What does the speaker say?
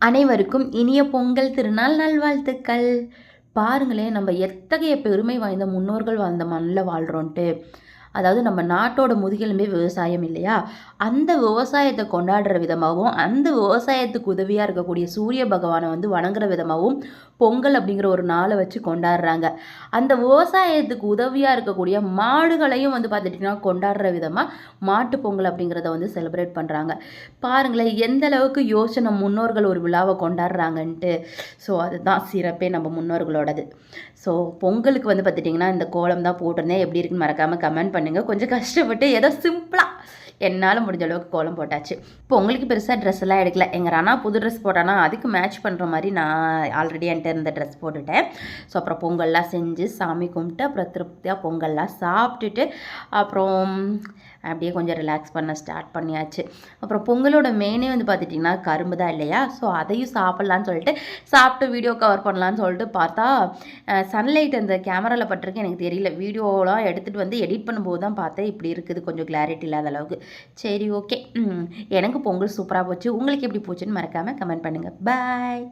அனைவருக்கும் இனிய பொங்கல் திருநாள் நல்வாழ்த்துக்கள். பாருங்களேன், நம்ம எத்தகைய பெருமை வாய்ந்த முன்னோர்கள் வாழ்ந்த மண்ணில் வாழ்கிறோன்ட்டு. அதாவது நம்ம நாட்டோட முதுகெலும்பே விவசாயம் இல்லையா? அந்த விவசாயத்தை கொண்டாடுற விதமாகவும், அந்த விவசாயத்துக்கு உதவியாக இருக்கக்கூடிய சூரிய பகவானை வந்து வணங்குற விதமாகவும் பொங்கல் அப்படிங்கிற ஒரு நாளை வச்சு கொண்டாடுறாங்க. அந்த விவசாயத்துக்கு உதவியாக இருக்கக்கூடிய மாடுகளையும் வந்து பார்த்துட்டிங்கன்னா கொண்டாடுற விதமாக மாட்டு பொங்கல் அப்படிங்கிறத வந்து செலிப்ரேட் பண்ணுறாங்க. பாருங்களேன், எந்த அளவுக்கு யோசனை முன்னோர்கள் ஒரு விழாவை கொண்டாடுறாங்கன்ட்டு. ஸோ அதுதான் சிறப்பே நம்ம முன்னோர்களோடது. ஸோ பொங்கலுக்கு வந்து பார்த்துட்டிங்கன்னா இந்த கோலம் தான் போட்டிருந்தேன். எப்படி இருக்குன்னு மறக்காமல் கமெண்ட் பண்ணுங்கள். கொஞ்சம் கஷ்டப்பட்டு ஏதோ சிம்பிளாக என்னால் முடிஞ்ச அளவுக்கு கோலம் போட்டாச்சு. பொங்கலுக்கு பெருசாக ட்ரெஸ் எல்லாம் எடுக்கல. எங்கள் ராணா புது ட்ரெஸ் போட்டானா அதுக்கு மேட்ச் பண்ணுற மாதிரி நான் ஆல்ரெடி என்கிட்ட இருந்த ட்ரெஸ் போட்டுட்டேன். ஸோ அப்புறம் பொங்கல்லாம் செஞ்சு சாமி கும்பிட்டு அப்புறம் திருப்தியாக பொங்கல்லாம் சாப்பிட்டுட்டு அப்புறம் அப்படியே கொஞ்சம் ரிலாக்ஸ் பண்ண ஸ்டார்ட் பண்ணியாச்சு. அப்புறம் பொங்கலோட மெயினே வந்து பார்த்துட்டிங்கன்னா கரும்பு தான் இல்லையா? ஸோ அதையும் சாப்பிட்லான்னு சொல்லிட்டு சாப்பிட்டு வீடியோ கவர் பண்ணலான்னு சொல்லிட்டு பார்த்தா சன்லைட் அந்த கேமராவில் பட்டிருக்கு எனக்கு தெரியல. வீடியோலாம் எடுத்துகிட்டு வந்து எடிட் பண்ணும்போது தான் பார்த்தேன் இப்படி இருக்குது, கொஞ்சம் கிளாரிட்டி இல்லாத அளவுக்கு. சரி, ஓகே. எனக்கு பொங்கல் சூப்பராக போச்சு. உங்களுக்கு எப்படி போச்சுன்னு மறக்காமல் கமெண்ட் பண்ணுங்கள். பாய்.